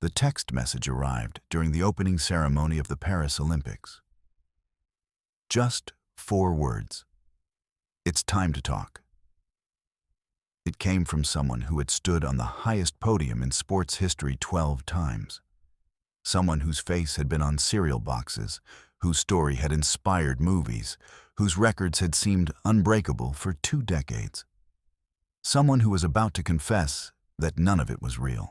The text message arrived during the opening ceremony of the Paris Olympics. Just 4 words. It's time to talk. It came from someone who had stood on the highest podium in sports history 12 times. Someone whose face had been on cereal boxes, whose story had inspired movies, whose records had seemed unbreakable for 2 decades. Someone who was about to confess that none of it was real.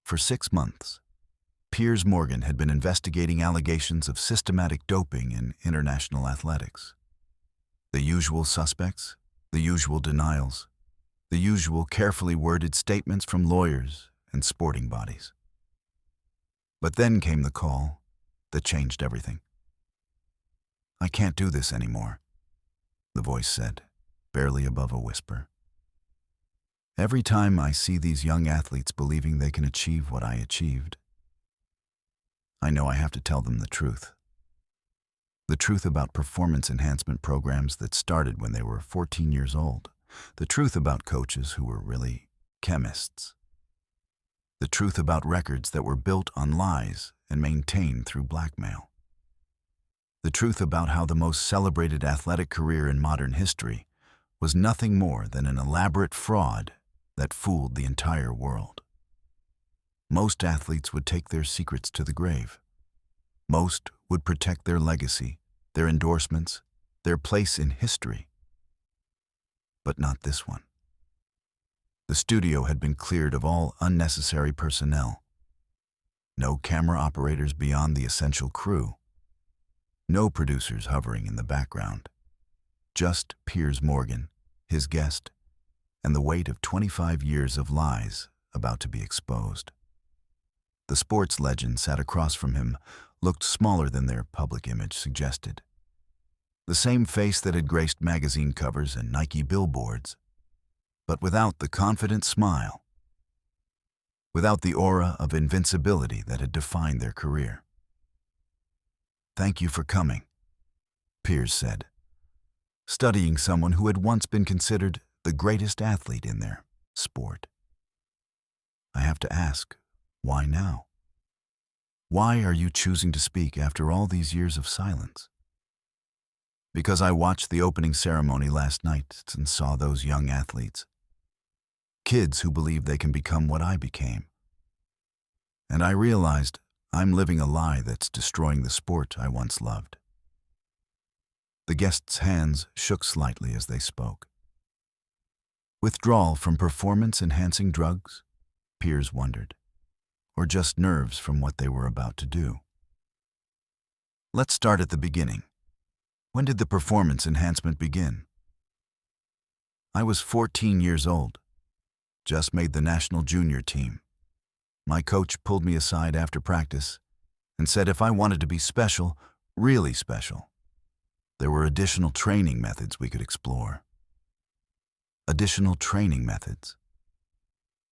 For 6 months, Piers Morgan had been investigating allegations of systematic doping in international athletics. The usual suspects, the usual denials, the usual carefully worded statements from lawyers and sporting bodies. But then came the call that changed everything. "I can't do this anymore," the voice said, barely above a whisper. "Every time I see these young athletes believing they can achieve what I achieved, I know I have to tell them the truth. The truth about performance enhancement programs that started when they were 14 years old. The truth about coaches who were really chemists. The truth about records that were built on lies and maintained through blackmail. The truth about how the most celebrated athletic career in modern history was nothing more than an elaborate fraud that fooled the entire world. Most athletes would take their secrets to the grave. Most would protect their legacy, their endorsements, their place in history. But not this one. The studio had been cleared of all unnecessary personnel. No camera operators beyond the essential crew. No producers hovering in the background. Just Piers Morgan, his guest, and the weight of 25 years of lies about to be exposed. The sports legend sat across from him looked smaller than their public image suggested. The same face that had graced magazine covers and Nike billboards, but without the confident smile, without the aura of invincibility that had defined their career. "Thank you for coming," Piers said, studying someone who had once been considered the greatest athlete in their sport. "I have to ask, why now? Why are you choosing to speak after all these years of silence?" "Because I watched the opening ceremony last night and saw those young athletes. Kids who believe they can become what I became. And I realized I'm living a lie that's destroying the sport I once loved." The guests' hands shook slightly as they spoke. Withdrawal from performance-enhancing drugs? Piers wondered. Or just nerves from what they were about to do? Let's start at the beginning. When did the performance enhancement begin? "I was 14 years old. Just made the national junior team. My coach pulled me aside after practice and said if I wanted to be special, really special, there were additional training methods we could explore." Additional training methods.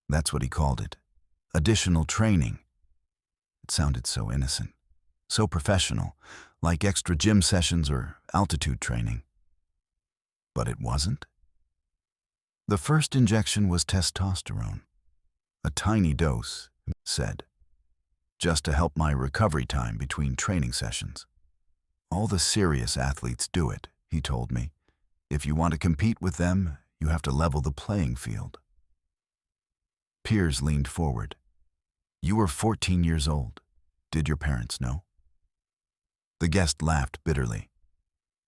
That's what he called it. Additional training. It sounded so innocent, so professional, like extra gym sessions or altitude training. But it wasn't. The first injection was testosterone. A tiny dose, he said, just to help my recovery time between training sessions. "All the serious athletes do it," he told me. "If you want to compete with them, you have to level the playing field." Piers leaned forward. "You were 14 years old. Did your parents know?" The guest laughed bitterly.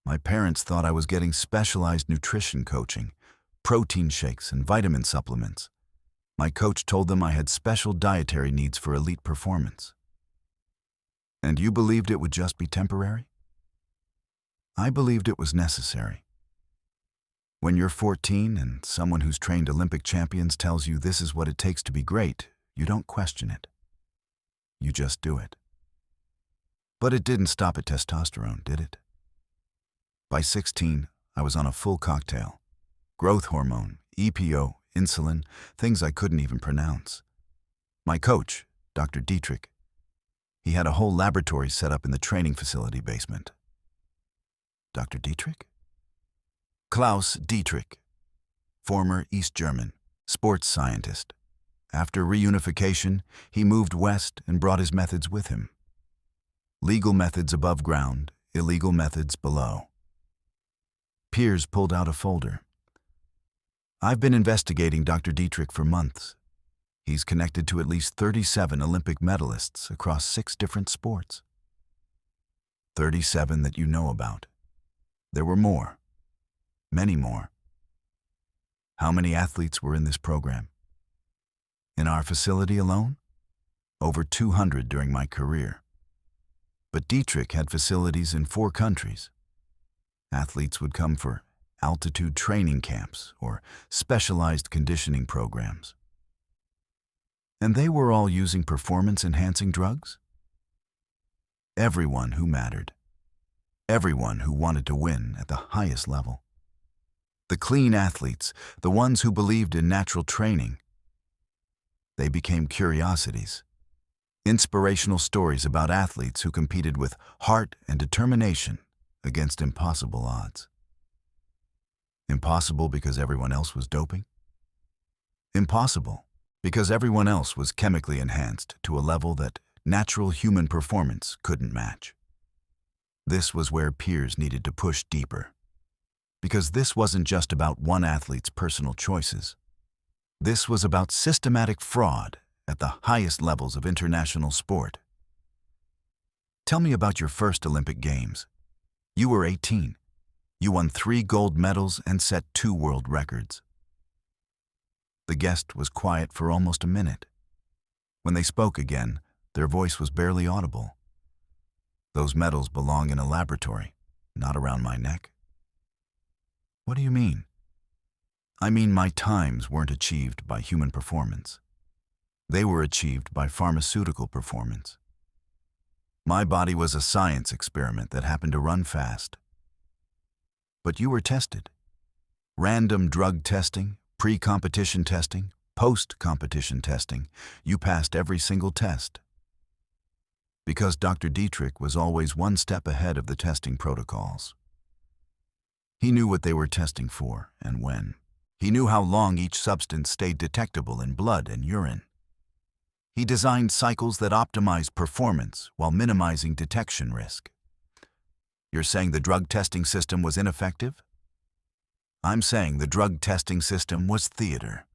"My parents thought I was getting specialized nutrition coaching, protein shakes and vitamin supplements. My coach told them I had special dietary needs for elite performance." "And you believed it would just be temporary?" "I believed it was necessary. When you're 14 and someone who's trained Olympic champions tells you this is what it takes to be great, you don't question it. You just do it." But it didn't stop at testosterone, did it? By 16, I was on a full cocktail. Growth hormone, EPO, insulin, things I couldn't even pronounce. My coach, Dr. Dietrich, he had a whole laboratory set up in the training facility basement. Dr. Dietrich? Klaus Dietrich, former East German, sports scientist, after reunification, he moved west and brought his methods with him. Legal methods above ground, illegal methods below. Piers pulled out a folder. I've been investigating Dr. Dietrich for months. He's connected to at least 37 Olympic medalists across 6 different sports. 37 that you know about. There were more. Many more. How many athletes were in this program? In our facility alone? Over 200 during my career. But Dietrich had facilities in 4 countries. Athletes would come for altitude training camps or specialized conditioning programs. And they were all using performance-enhancing drugs? Everyone who mattered. Everyone who wanted to win at the highest level. The clean athletes, the ones who believed in natural training. They became curiosities. Inspirational stories about athletes who competed with heart and determination against impossible odds. Impossible because everyone else was doping? Impossible because everyone else was chemically enhanced to a level that natural human performance couldn't match. This was where Piers needed to push deeper. Because this wasn't just about one athlete's personal choices. This was about systematic fraud at the highest levels of international sport. Tell me about your first Olympic Games. You were 18. You won 3 gold medals and set 2 world records. The guest was quiet for almost a minute. When they spoke again, their voice was barely audible. Those medals belong in a laboratory, not around my neck. What do you mean? I mean my times weren't achieved by human performance. They were achieved by pharmaceutical performance. My body was a science experiment that happened to run fast. But you were tested. Random drug testing, pre-competition testing, post-competition testing. You passed every single test. Because Dr. Dietrich was always one step ahead of the testing protocols. He knew what they were testing for and when. He knew how long each substance stayed detectable in blood and urine. He designed cycles that optimized performance while minimizing detection risk. You're saying the drug testing system was ineffective? I'm saying the drug testing system was theater.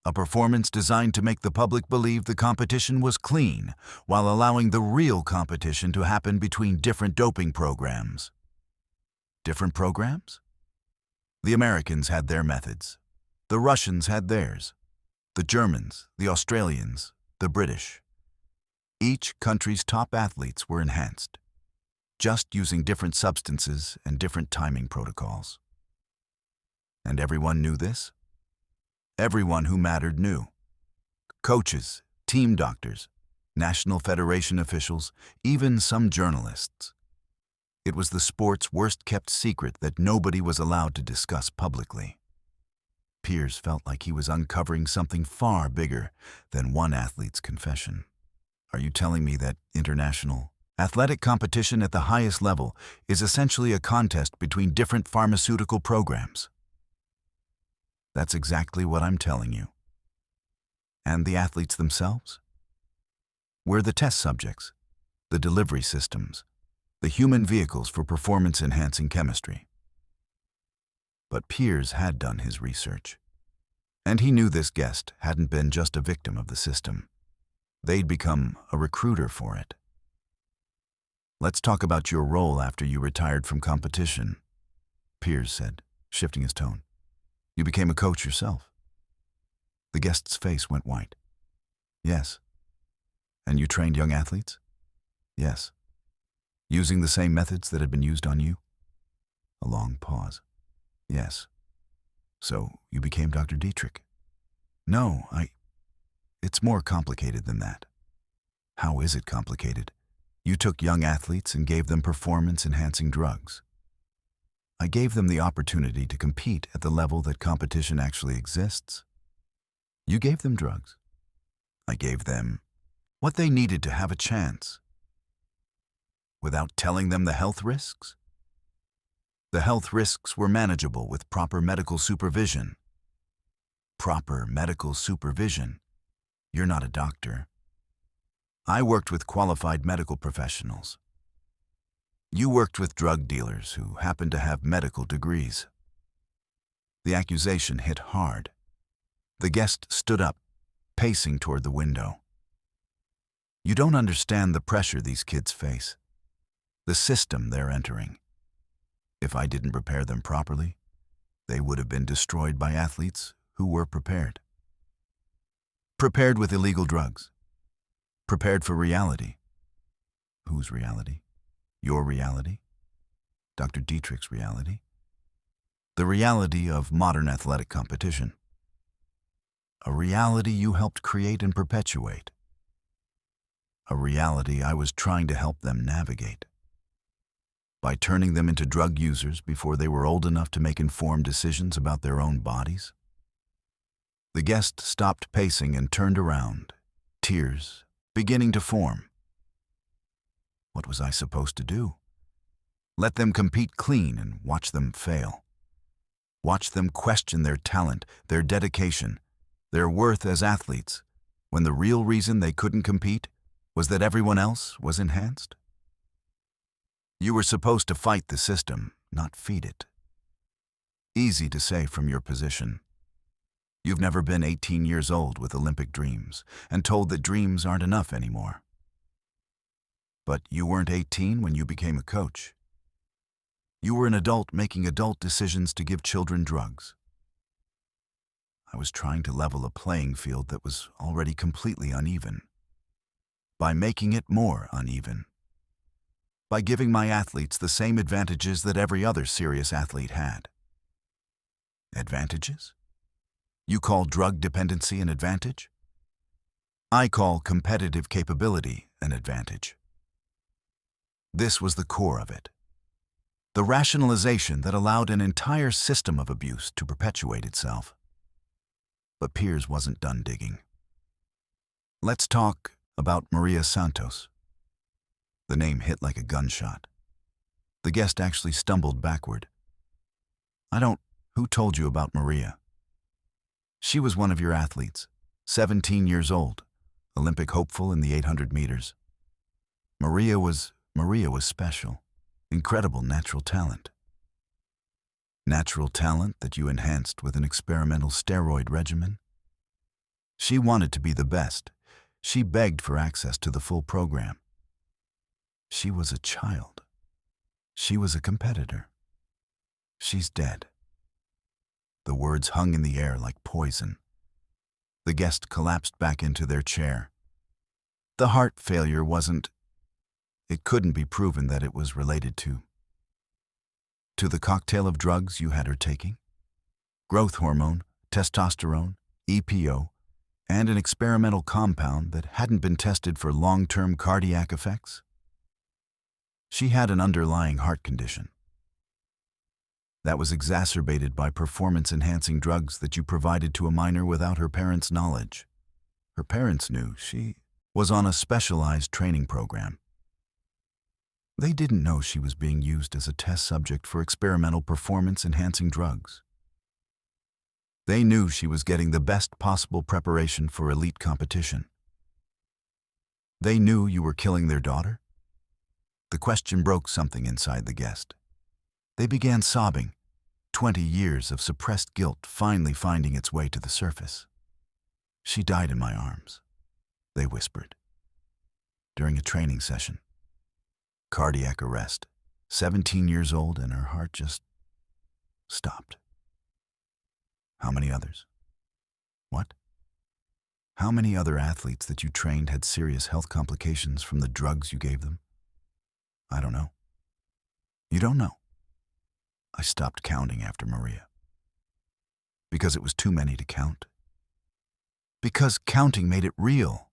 A performance designed to make the public believe the competition was clean, while allowing the real competition to happen between different doping programs. Different programs? The Americans had their methods. The Russians had theirs. The Germans, the Australians, the British. Each country's top athletes were enhanced, just using different substances and different timing protocols. And everyone knew this? Everyone who mattered knew. Coaches, team doctors, national federation officials, even some journalists. It was the sport's worst-kept secret that nobody was allowed to discuss publicly. Piers felt like he was uncovering something far bigger than one athlete's confession. Are you telling me that international athletic competition at the highest level is essentially a contest between different pharmaceutical programs? That's exactly what I'm telling you. And the athletes themselves? We're the test subjects, the delivery systems, the human vehicles for performance-enhancing chemistry. But Piers had done his research. And he knew this guest hadn't been just a victim of the system. They'd become a recruiter for it. Let's talk about your role after you retired from competition, Piers said, shifting his tone. You became a coach yourself. The guest's face went white. Yes. And you trained young athletes? Yes. Using the same methods that had been used on you? A long pause. Yes. So you became Dr. Dietrich? No, It's more complicated than that. How is it complicated? You took young athletes and gave them performance-enhancing drugs. I gave them the opportunity to compete at the level that competition actually exists. You gave them drugs. I gave them what they needed to have a chance. Without telling them the health risks? The health risks were manageable with proper medical supervision. Proper medical supervision. You're not a doctor. I worked with qualified medical professionals. You worked with drug dealers who happened to have medical degrees. The accusation hit hard. The guest stood up, pacing toward the window. You don't understand the pressure these kids face, the system they're entering. If I didn't prepare them properly, they would have been destroyed by athletes who were prepared. Prepared with illegal drugs. Prepared for reality. Whose reality? Your reality? Dr. Dietrich's reality? The reality of modern athletic competition. A reality you helped create and perpetuate. A reality I was trying to help them navigate. By turning them into drug users before they were old enough to make informed decisions about their own bodies. The guest stopped pacing and turned around, tears beginning to form. What was I supposed to do? Let them compete clean and watch them fail. Watch them question their talent, their dedication, their worth as athletes, when the real reason they couldn't compete was that everyone else was enhanced? You were supposed to fight the system, not feed it. Easy to say from your position. You've never been 18 years old with Olympic dreams and told that dreams aren't enough anymore. But you weren't 18 when you became a coach. You were an adult making adult decisions to give children drugs. I was trying to level a playing field that was already completely uneven. By making it more uneven. By giving my athletes the same advantages that every other serious athlete had. Advantages? You call drug dependency an advantage? I call competitive capability an advantage. This was the core of it. The rationalization that allowed an entire system of abuse to perpetuate itself. But Piers wasn't done digging. Let's talk about Maria Santos. The name hit like a gunshot. The guest actually stumbled backward. Who told you about Maria? She was one of your athletes, 17 years old, Olympic hopeful in the 800 meters. Maria was special, incredible natural talent. Natural talent that you enhanced with an experimental steroid regimen. She wanted to be the best. She begged for access to the full program. She was a child. She was a competitor. She's dead. The words hung in the air like poison. The guest collapsed back into their chair. The heart failure it couldn't be proven that it was related to the cocktail of drugs you had her taking. Growth hormone, testosterone, EPO, and an experimental compound that hadn't been tested for long-term cardiac effects. She had an underlying heart condition that was exacerbated by performance-enhancing drugs that you provided to a minor without her parents' knowledge. Her parents knew she was on a specialized training program. They didn't know she was being used as a test subject for experimental performance-enhancing drugs. They knew she was getting the best possible preparation for elite competition. They knew you were killing their daughter? The question broke something inside the guest. They began sobbing, 20 years of suppressed guilt finally finding its way to the surface. She died in my arms, they whispered. During a training session. Cardiac arrest, 17 years old, and her heart just stopped. How many others? What? How many other athletes that you trained had serious health complications from the drugs you gave them? I don't know. You don't know? I stopped counting after Maria. Because it was too many to count. Because counting made it real.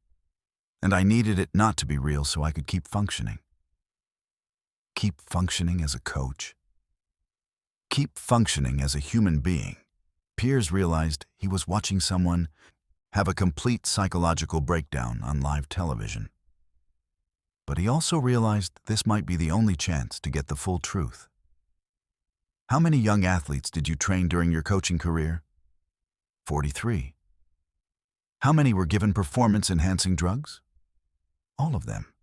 And I needed it not to be real so I could keep functioning. Keep functioning as a coach. Keep functioning as a human being. Piers realized he was watching someone have a complete psychological breakdown on live television. But he also realized this might be the only chance to get the full truth. How many young athletes did you train during your coaching career? 43. How many were given performance-enhancing drugs? All of them.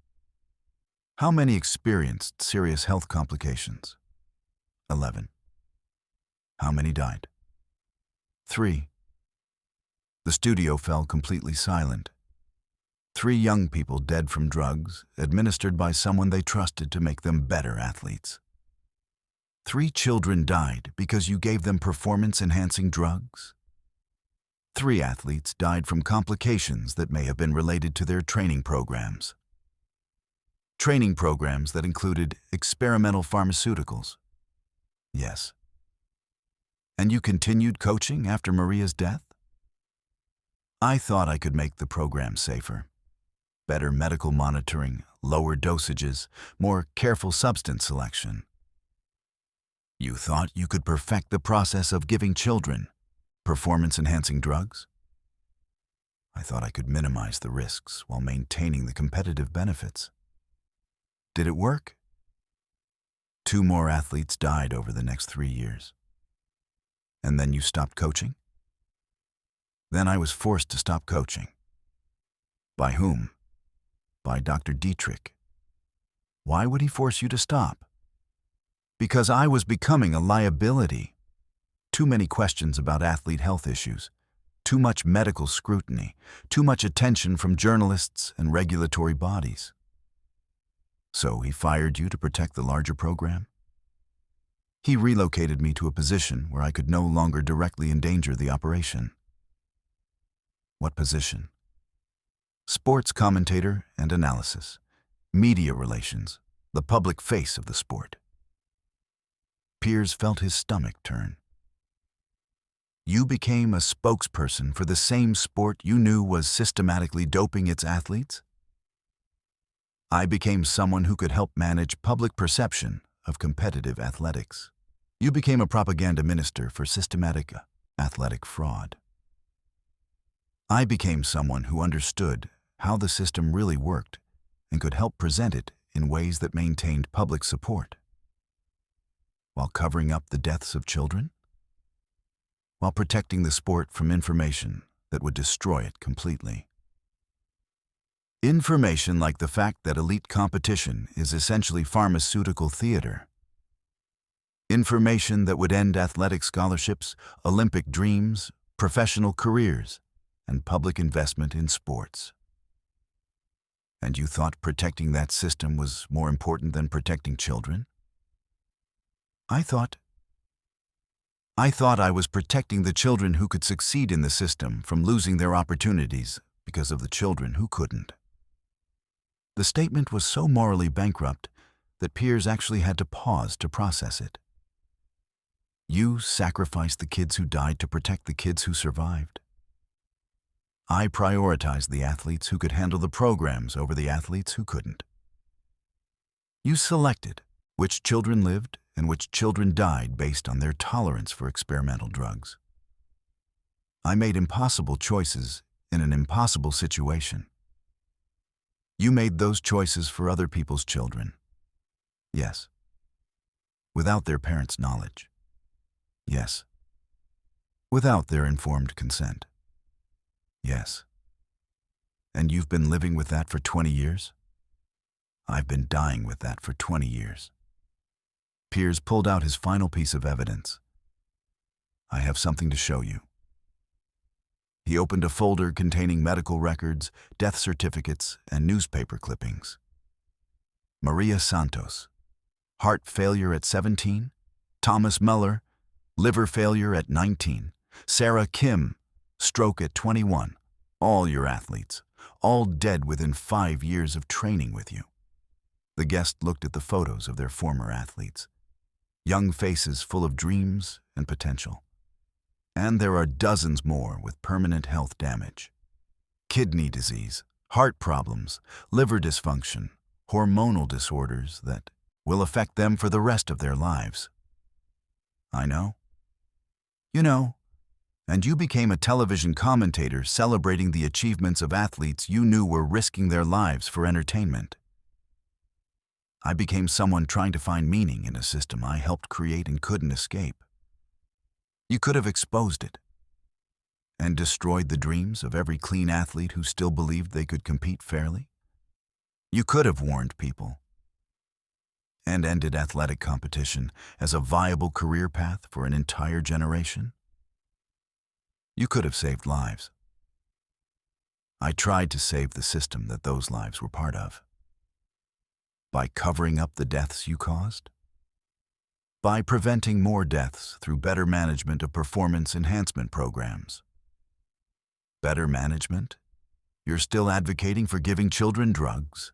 How many experienced serious health complications? 11. How many died? 3. The studio fell completely silent. 3 young people dead from drugs administered by someone they trusted to make them better athletes. 3 children died because you gave them performance-enhancing drugs. 3 athletes died from complications that may have been related to their training programs. Training programs that included experimental pharmaceuticals. Yes. And you continued coaching after Maria's death? I thought I could make the program safer. Better medical monitoring, lower dosages, more careful substance selection. You thought you could perfect the process of giving children performance-enhancing drugs? I thought I could minimize the risks while maintaining the competitive benefits. Did it work? 2 more athletes died over the next 3 years. And then you stopped coaching? Then I was forced to stop coaching. By whom? By Dr. Dietrich. Why would he force you to stop? Because I was becoming a liability. Too many questions about athlete health issues, too much medical scrutiny, too much attention from journalists and regulatory bodies. So he fired you to protect the larger program? He relocated me to a position where I could no longer directly endanger the operation. What position? Sports commentator and analysis, media relations, the public face of the sport. Piers felt his stomach turn. You became a spokesperson for the same sport you knew was systematically doping its athletes? I became someone who could help manage public perception of competitive athletics. You became a propaganda minister for systematic athletic fraud. I became someone who understood how the system really worked and could help present it in ways that maintained public support. While covering up the deaths of children? While protecting the sport from information that would destroy it completely. Information like the fact that elite competition is essentially pharmaceutical theater. Information that would end athletic scholarships, Olympic dreams, professional careers, and public investment in sports. And you thought protecting that system was more important than protecting children? I thought I was protecting the children who could succeed in the system from losing their opportunities because of the children who couldn't. The statement was so morally bankrupt that Piers actually had to pause to process it. You sacrificed the kids who died to protect the kids who survived. I prioritized the athletes who could handle the programs over the athletes who couldn't. You selected which children lived and which children died based on their tolerance for experimental drugs. I made impossible choices in an impossible situation. You made those choices for other people's children. Yes. Without their parents' knowledge. Yes. Without their informed consent. Yes. And you've been living with that for 20 years? I've been dying with that for 20 years. Piers pulled out his final piece of evidence. I have something to show you. He opened a folder containing medical records, death certificates, and newspaper clippings. Maria Santos, heart failure at 17. Thomas Muller, liver failure at 19. Sarah Kim, stroke at 21. All your athletes, all dead within 5 years of training with you. The guest looked at the photos of their former athletes. Young faces full of dreams and potential. And there are dozens more with permanent health damage. Kidney disease, heart problems, liver dysfunction, hormonal disorders that will affect them for the rest of their lives. I know. You know. And you became a television commentator celebrating the achievements of athletes you knew were risking their lives for entertainment. I became someone trying to find meaning in a system I helped create and couldn't escape. You could have exposed it. and destroyed the dreams of every clean athlete who still believed they could compete fairly? You could have warned people and ended athletic competition as a viable career path for an entire generation. You could have saved lives. I tried to save the system that those lives were part of. By covering up the deaths you caused? By preventing more deaths through better management of performance enhancement programs. Better management? You're still advocating for giving children drugs?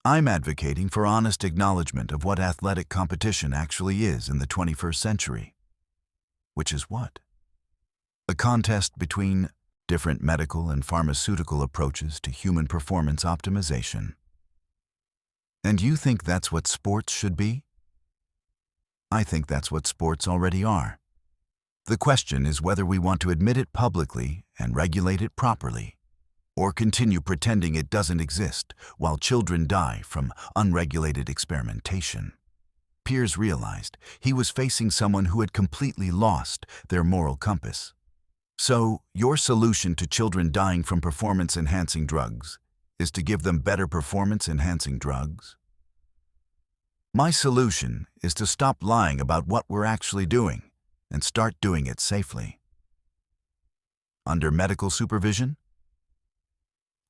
I'm advocating for honest acknowledgement of what athletic competition actually is in the 21st century. Which is what? A contest between different medical and pharmaceutical approaches to human performance optimization. And you think that's what sports should be? I think that's what sports already are. The question is whether we want to admit it publicly and regulate it properly, or continue pretending it doesn't exist while children die from unregulated experimentation. Piers realized he was facing someone who had completely lost their moral compass. So, your solution to children dying from performance-enhancing drugs is to give them better performance-enhancing drugs? My solution is to stop lying about what we're actually doing and start doing it safely. Under medical supervision?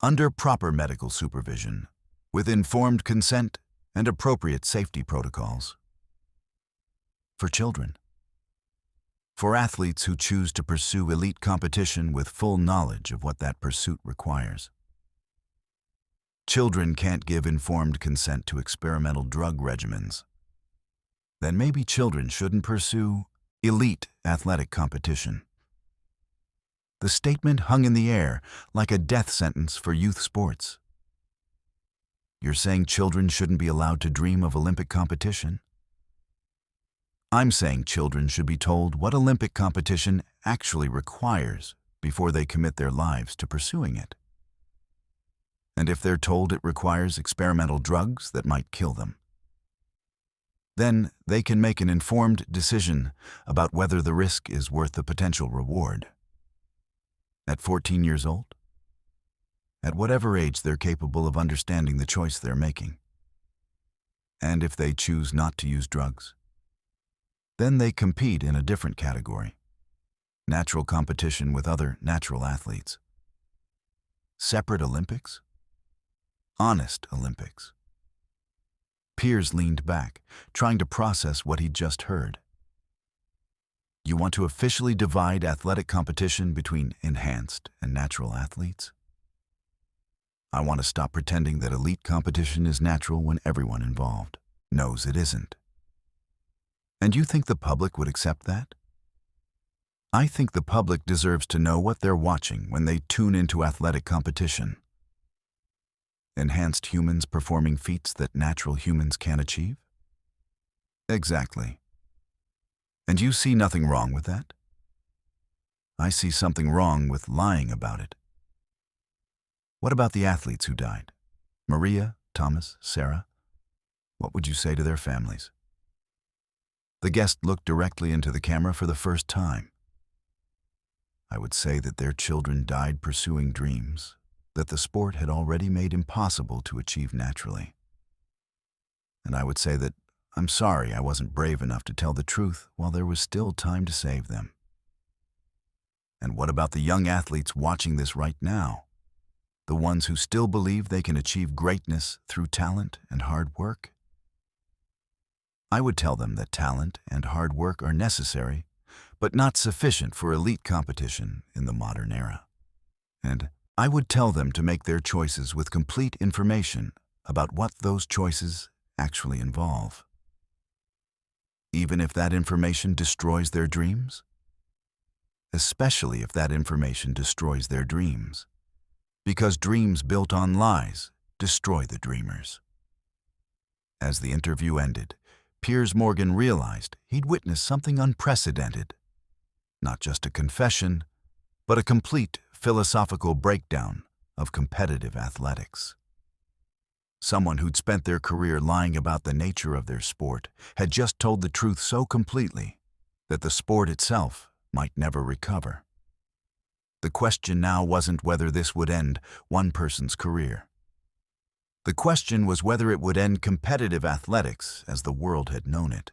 Under proper medical supervision, with informed consent and appropriate safety protocols. For children. For athletes who choose to pursue elite competition with full knowledge of what that pursuit requires. Children can't give informed consent to experimental drug regimens. Then maybe children shouldn't pursue elite athletic competition. The statement hung in the air like a death sentence for youth sports. You're saying children shouldn't be allowed to dream of Olympic competition? I'm saying children should be told what Olympic competition actually requires before they commit their lives to pursuing it. And if they're told it requires experimental drugs that might kill them, then they can make an informed decision about whether the risk is worth the potential reward. At 14 years old? At whatever age they're capable of understanding the choice they're making. And if they choose not to use drugs, then they compete in a different category. Natural competition with other natural athletes. Separate Olympics? Honest Olympics. Piers leaned back, trying to process what he'd just heard. You want to officially divide athletic competition between enhanced and natural athletes? I want to stop pretending that elite competition is natural when everyone involved knows it isn't. And you think the public would accept that? I think the public deserves to know what they're watching when they tune into athletic competition. Enhanced humans performing feats that natural humans can't achieve? Exactly. And you see nothing wrong with that? I see something wrong with lying about it. What about the athletes who died? Maria, Thomas, Sarah? What would you say to their families? The guest looked directly into the camera for the first time. I would say that their children died pursuing dreams that the sport had already made impossible to achieve naturally. And I would say that I'm sorry I wasn't brave enough to tell the truth while there was still time to save them. And what about the young athletes watching this right now? The ones who still believe they can achieve greatness through talent and hard work? I would tell them that talent and hard work are necessary, but not sufficient for elite competition in the modern era. And I would tell them to make their choices with complete information about what those choices actually involve. Even if that information destroys their dreams? Especially if that information destroys their dreams. Because dreams built on lies destroy the dreamers. As the interview ended, Piers Morgan realized he'd witnessed something unprecedented. Not just a confession, but a complete philosophical breakdown of competitive athletics. Someone who'd spent their career lying about the nature of their sport had just told the truth so completely that the sport itself might never recover. The question now wasn't whether this would end one person's career. The question was whether it would end competitive athletics as the world had known it.